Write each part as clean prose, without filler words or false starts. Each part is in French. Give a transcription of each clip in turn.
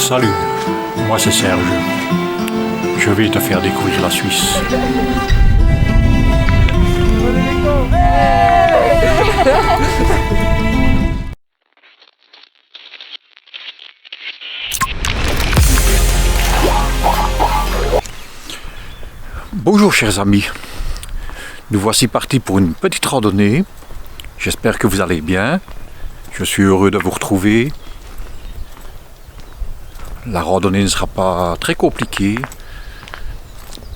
Salut, moi c'est Serge. Je vais te faire découvrir la Suisse. Bonjour chers amis, nous voici partis pour une petite randonnée. J'espère que vous allez bien. Je suis heureux de vous retrouver. La randonnée ne sera pas très compliquée.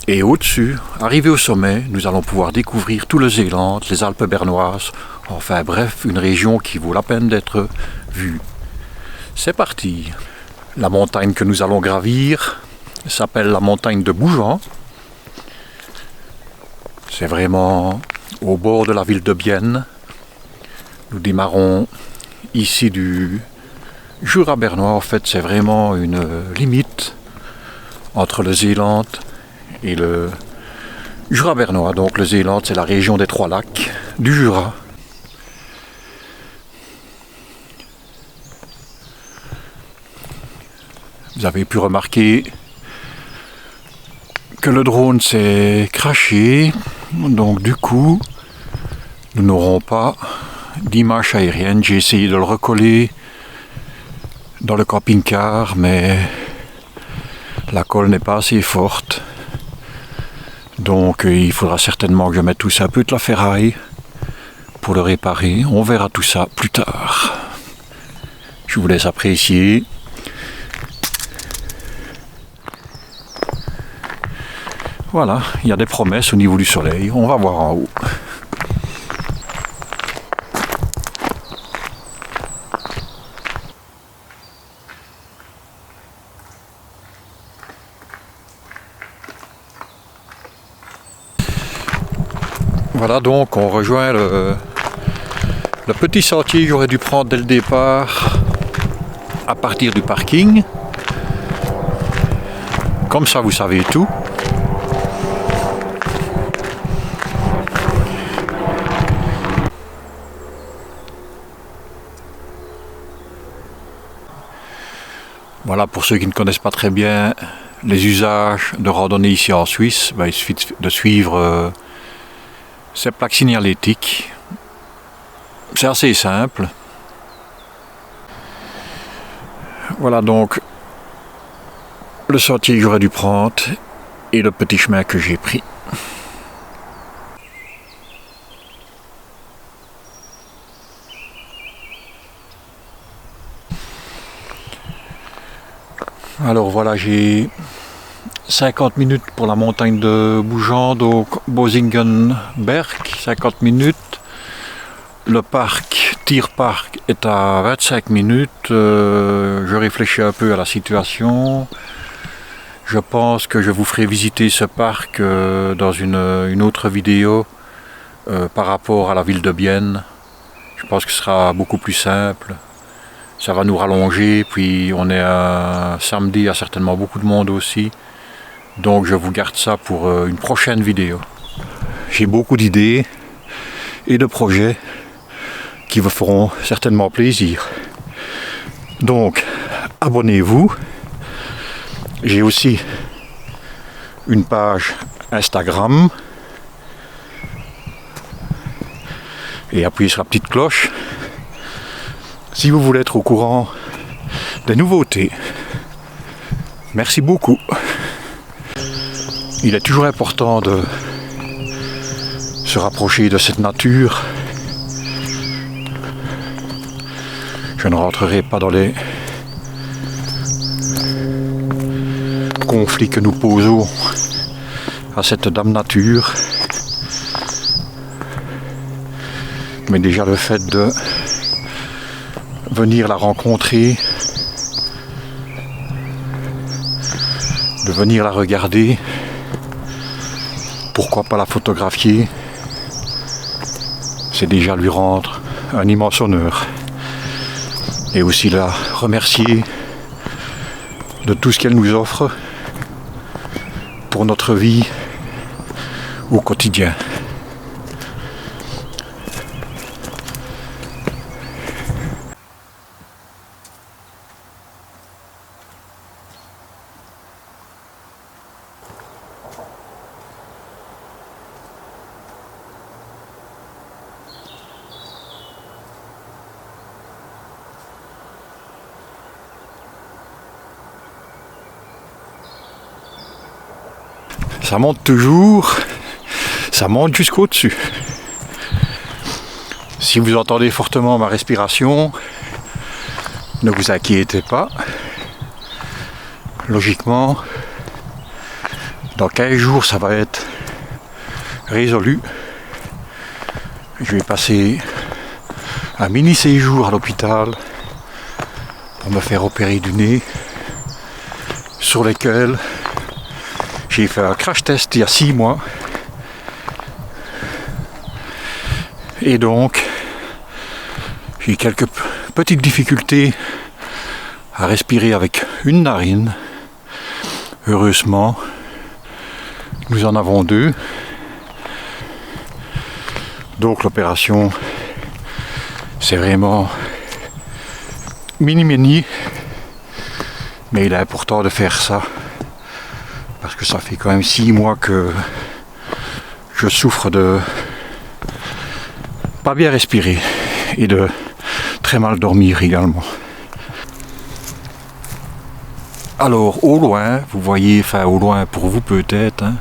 Et au-dessus, arrivé au sommet, nous allons pouvoir découvrir tout le Zéland, les Alpes bernoises. Enfin bref, une région qui vaut la peine d'être vue. C'est parti. La montagne que nous allons gravir s'appelle la montagne de Bougeant. C'est vraiment au bord de la ville de Bienne. Nous démarrons ici du Jura bernois. En fait, c'est vraiment une limite entre le Zéland et le Jura bernois. Donc le Zéland, c'est la région des trois lacs du Jura. Vous avez pu remarquer que le drone s'est craché. Donc du coup, nous n'aurons pas d'image aérienne. J'ai essayé de le recoller dans le camping-car, mais la colle n'est pas assez forte. Donc il faudra certainement que je mette tout ça un peu de la ferraille pour le réparer. On verra tout ça plus tard. Je vous laisse apprécier. Voilà, il y a des promesses au niveau du soleil. On va voir en haut. Voilà, donc on rejoint le petit sentier que j'aurais dû prendre dès le départ à partir du parking. Comme ça, vous savez tout. Voilà, pour ceux qui ne connaissent pas très bien les usages de randonnée ici en Suisse, il suffit de suivre ces plaques signalétiques. C'est assez simple. Voilà donc le sentier que j'aurais dû prendre et le petit chemin que j'ai pris. Alors voilà, j'ai 50 minutes pour la montagne de Bougeant, donc Bosingenberg, 50 minutes. Le parc, Tierpark, est à 25 minutes. Je réfléchis un peu à la situation. Je pense que je vous ferai visiter ce parc dans une autre vidéo par rapport à la ville de Bienne. Je pense que ce sera beaucoup plus simple. Ça va nous rallonger, puis on est un samedi, il y a certainement beaucoup de monde aussi. Donc je vous garde ça pour une prochaine vidéo. J'ai beaucoup d'idées et de projets qui vous feront certainement plaisir. Donc abonnez-vous. J'ai aussi une page Instagram. Et appuyez sur la petite cloche si vous voulez être au courant des nouveautés. Merci beaucoup. Il est toujours important de se rapprocher de cette nature. Je ne rentrerai pas dans les conflits que nous posons à cette dame nature. Mais déjà le fait de venir la rencontrer, de venir la regarder, pourquoi pas la photographier, c'est déjà lui rendre un immense honneur. Et aussi la remercier de tout ce qu'elle nous offre pour notre vie au quotidien. Ça monte toujours, ça monte jusqu'au-dessus. Si vous entendez fortement ma respiration, ne vous inquiétez pas. Logiquement, dans 15 jours, ça va être résolu. Je vais passer un mini séjour à l'hôpital pour me faire opérer du nez, sur lequel j'ai fait un crash test il y a 6 mois. Et donc, j'ai quelques petites difficultés à respirer avec une narine. Heureusement, nous en avons 2. Donc l'opération, c'est vraiment mini-mini. Mais il est important de faire ça. Parce que ça fait quand même 6 mois que je souffre de pas bien respirer et de très mal dormir également. Alors au loin, vous voyez, enfin au loin pour vous peut-être, hein,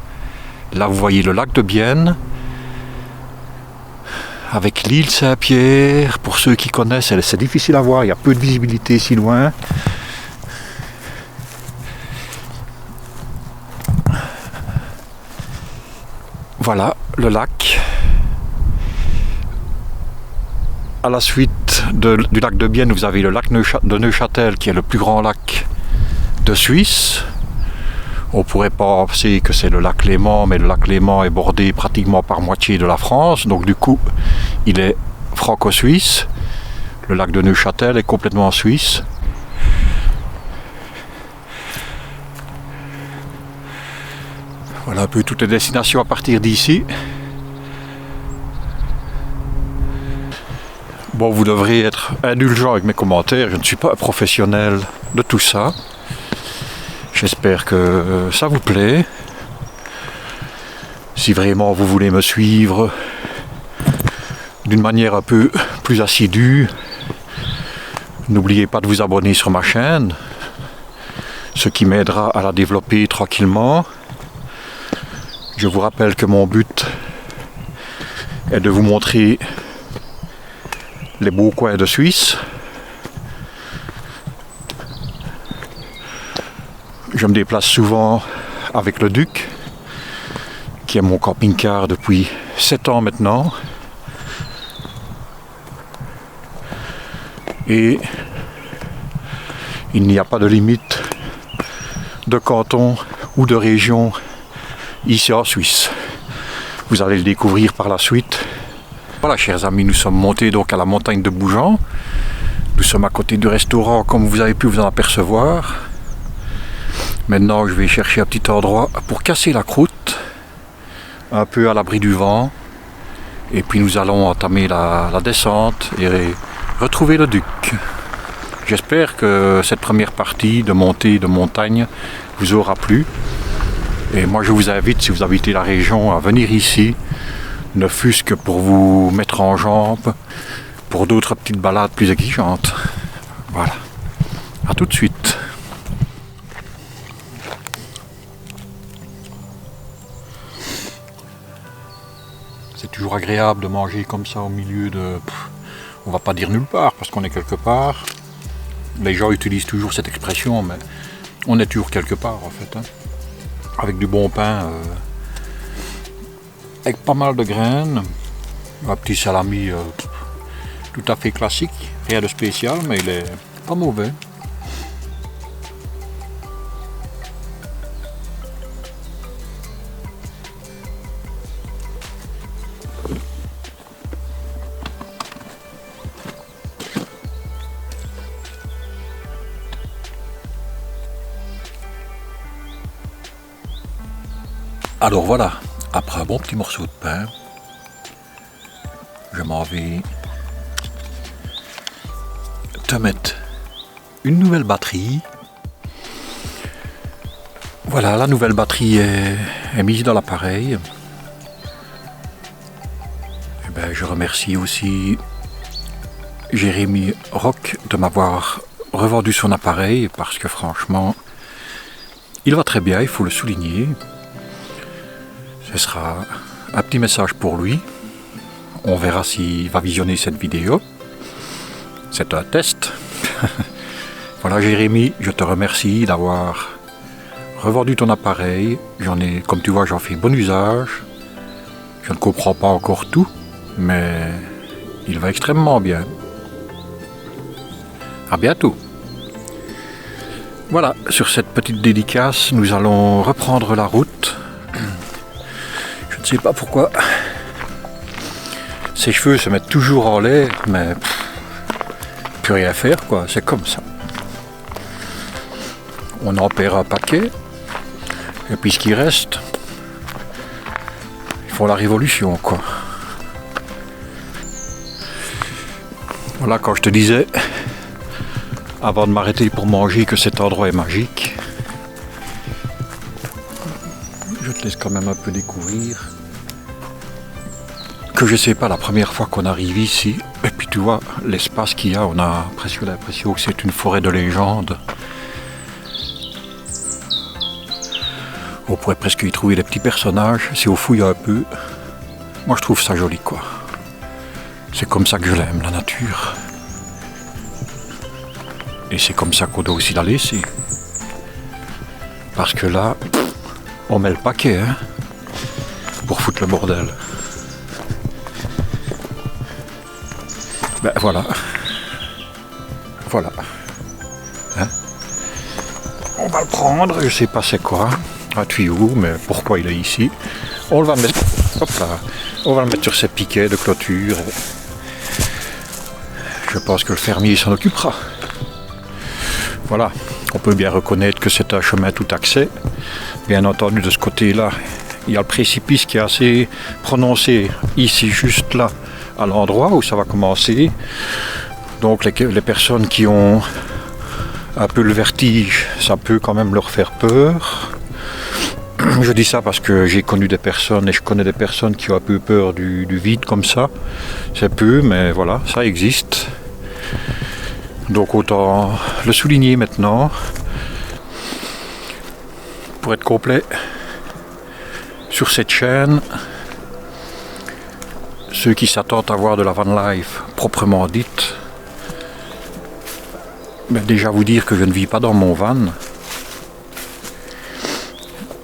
là vous voyez le lac de Bienne avec l'île Saint-Pierre. Pour ceux qui connaissent, c'est difficile à voir, il y a peu de visibilité si loin. Voilà le lac. À la suite du lac de Bienne, vous avez le lac de Neuchâtel qui est le plus grand lac de Suisse. On pourrait penser que c'est le lac Léman, mais le lac Léman est bordé pratiquement par moitié de la France, donc du coup il est franco-suisse. Le lac de Neuchâtel est complètement suisse. Voilà un peu toutes les destinations à partir d'ici. Bon, vous devrez être indulgent avec mes commentaires, je ne suis pas un professionnel de tout ça. J'espère que ça vous plaît. Si vraiment vous voulez me suivre d'une manière un peu plus assidue, n'oubliez pas de vous abonner sur ma chaîne, ce qui m'aidera à la développer tranquillement. Je vous rappelle que mon but est de vous montrer les beaux coins de Suisse. Je me déplace souvent avec le Duc, qui est mon camping-car depuis 7 ans maintenant. Et il n'y a pas de limite de canton ou de région ici en Suisse. Vous allez le découvrir par la suite. Voilà, chers amis, nous sommes montés donc à la montagne de Bougeant. Nous sommes à côté du restaurant, comme vous avez pu vous en apercevoir. Maintenant, je vais chercher un petit endroit pour casser la croûte, un peu à l'abri du vent. Et puis nous allons entamer la descente et retrouver le Duc. J'espère que cette première partie de montée de montagne vous aura plu. Et moi, je vous invite, si vous habitez la région, à venir ici, ne fût-ce que pour vous mettre en jambes, pour d'autres petites balades plus exigeantes. Voilà. À tout de suite. C'est toujours agréable de manger comme ça au milieu de... on va pas dire nulle part, parce qu'on est quelque part. Les gens utilisent toujours cette expression, mais on est toujours quelque part en fait. Hein. Avec du bon pain, avec pas mal de graines, un petit salami tout à fait classique, rien de spécial, mais il est pas mauvais. Alors voilà, après un bon petit morceau de pain, je m'en vais te mettre une nouvelle batterie. Voilà, la nouvelle batterie est mise dans l'appareil. Et ben, je remercie aussi Jérémy Rock de m'avoir revendu son appareil parce que franchement, il va très bien, il faut le souligner. Ce sera un petit message pour lui. On verra s'il va visionner cette vidéo. C'est un test. Voilà Jérémy, je te remercie d'avoir revendu ton appareil. Comme tu vois, j'en fais bon usage. Je ne comprends pas encore tout, mais il va extrêmement bien. À bientôt. Voilà, sur cette petite dédicace, nous allons reprendre la route. Je ne sais pas pourquoi ses cheveux se mettent toujours en l'air, mais plus rien à faire quoi, c'est comme ça. On en perd un paquet, et puis ce qui reste, ils font la révolution quoi. Voilà, quand je te disais, avant de m'arrêter pour manger, que cet endroit est magique, je te laisse quand même un peu découvrir que je sais pas, la première fois qu'on arrive ici, et puis tu vois l'espace qu'il y a, on a presque l'impression que c'est une forêt de légende. On pourrait presque y trouver des petits personnages si on fouille un peu. Moi je trouve ça joli quoi. C'est comme ça que je l'aime, la nature. Et c'est comme ça qu'on doit aussi la laisser. Parce que là, on met le paquet hein, pour foutre le bordel. Ben voilà. Voilà. Hein, on va le prendre, je sais pas c'est quoi. Un tuyau, mais pourquoi il est ici. On va le mettre. Hop là. On va le mettre sur ces piquets de clôture. Je pense que le fermier s'en occupera. Voilà, on peut bien reconnaître que c'est un chemin tout accès. Bien entendu, de ce côté-là, il y a le précipice qui est assez prononcé, ici, juste là, à l'endroit où ça va commencer. Donc les personnes qui ont un peu le vertige, ça peut quand même leur faire peur. Je dis ça parce que j'ai connu des personnes, et je connais des personnes qui ont un peu peur du vide comme ça. C'est peu, mais voilà, ça existe. Donc autant le souligner maintenant. Pour être complet, sur cette chaîne, ceux qui s'attendent à voir de la van life proprement dite, ben déjà vous dire que je ne vis pas dans mon van,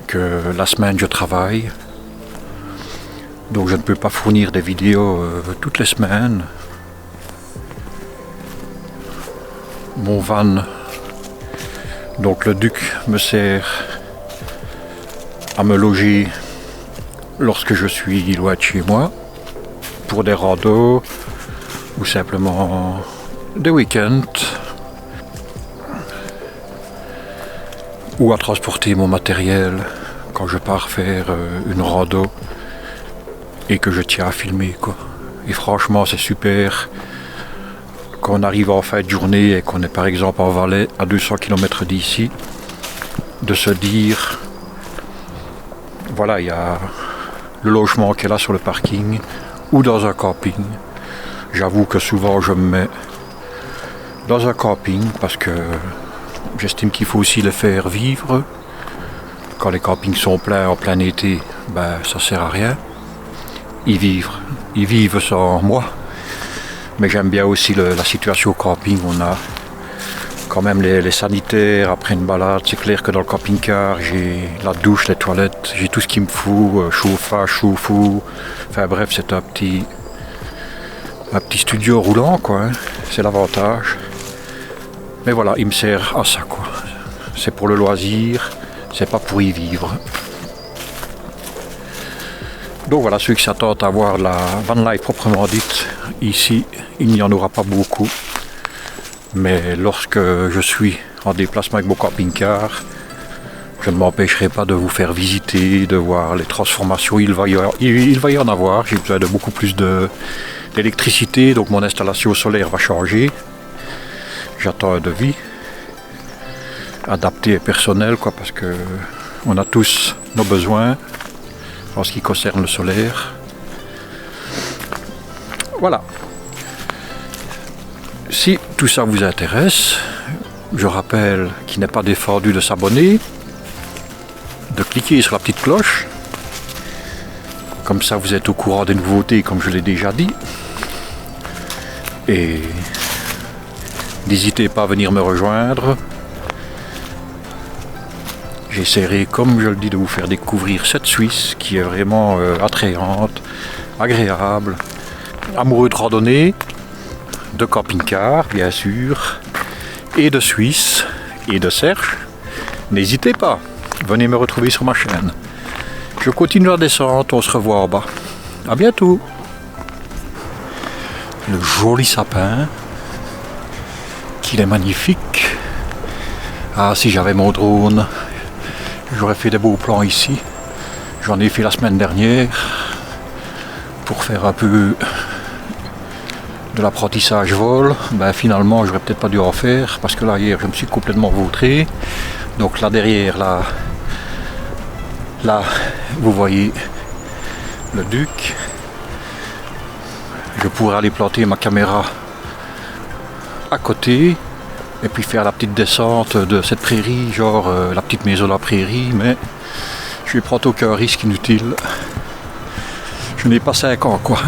que la semaine je travaille, donc je ne peux pas fournir des vidéos toutes les semaines. Mon van, donc le Duc, me sert à me loger lorsque je suis loin de chez moi, pour des randos ou simplement des week-ends, ou à transporter mon matériel quand je pars faire une rando et que je tiens à filmer quoi. Et franchement c'est super quand on arrive en fin de journée et qu'on est par exemple en Valais à 200 km d'ici, de se dire voilà, il y a le logement qui est là sur le parking ou dans un camping. J'avoue que souvent je me mets dans un camping parce que j'estime qu'il faut aussi les faire vivre. Quand les campings sont pleins en plein été, ben ça sert à rien. Ils vivent sans moi. Mais j'aime bien aussi la situation au camping. On a quand même les sanitaires après une balade. C'est clair que dans le camping-car, j'ai la douche, les toilettes, j'ai tout ce qu'il me faut, chauffage, chauffe-eau. Enfin bref, c'est un petit studio roulant, quoi. Hein. C'est l'avantage. Mais voilà, il me sert à ça, quoi. C'est pour le loisir, c'est pas pour y vivre. Donc voilà, ceux qui s'attendent à voir la van life proprement dite, ici, il n'y en aura pas beaucoup. Mais lorsque je suis en déplacement avec mon camping-car, je ne m'empêcherai pas de vous faire visiter, de voir les transformations. Il va y en avoir. J'ai besoin de beaucoup plus d'électricité, donc mon installation solaire va changer. J'attends un devis adapté et personnel, quoi, parce que on a tous nos besoins en ce qui concerne le solaire. Voilà. Si tout ça vous intéresse, je rappelle qu'il n'est pas défendu de s'abonner, de cliquer sur la petite cloche Comme ça vous êtes au courant des nouveautés comme je l'ai déjà dit. Et n'hésitez pas à venir me rejoindre. J'essaierai, comme je le dis, de vous faire découvrir cette Suisse qui est vraiment attrayante, agréable, amoureux de randonnée, de camping-car bien sûr, et de Suisse et de Serge. N'hésitez pas, venez me retrouver sur ma chaîne. Je continue la descente, on se revoit en bas. A bientôt. Le joli sapin, qu'il est magnifique. Ah, si j'avais mon drone, j'aurais fait des beaux plans ici. J'en ai fait la semaine dernière pour faire un peu de l'apprentissage vol. Ben finalement j'aurais peut-être pas dû en faire parce que là hier je me suis complètement vautré. Donc là derrière là vous voyez le duc. Je pourrais aller planter ma caméra à côté et puis faire la petite descente de cette prairie, genre la petite maison de la prairie, mais je vais prendre aucun risque inutile. Je n'ai pas 5 ans quoi.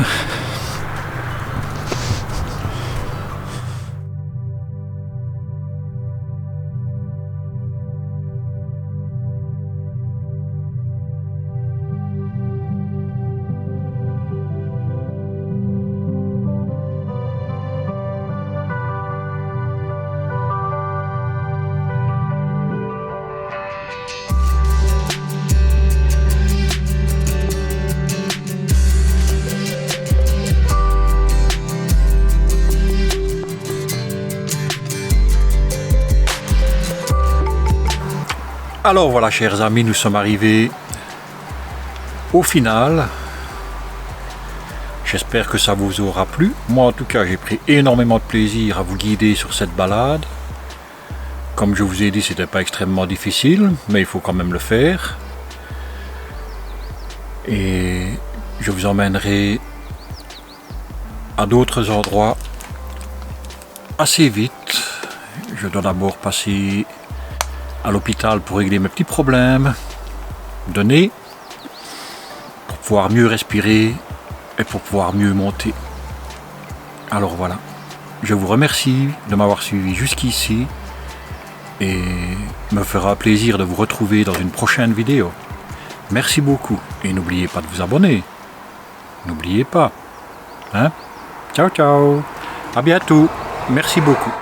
Alors voilà chers amis, nous sommes arrivés au final. J'espère que ça vous aura plu. Moi en tout cas j'ai pris énormément de plaisir à vous guider sur cette balade. Comme je vous ai dit, c'était pas extrêmement difficile, mais il faut quand même le faire. Et je vous emmènerai à d'autres endroits assez vite. Je dois d'abord passer à l'hôpital pour régler mes petits problèmes de nez, pour pouvoir mieux respirer et pour pouvoir mieux monter. Alors voilà, je vous remercie de m'avoir suivi jusqu'ici et me fera plaisir de vous retrouver dans une prochaine vidéo. Merci beaucoup et n'oubliez pas de vous abonner. N'oubliez pas. Hein? Ciao ciao. À bientôt. Merci beaucoup.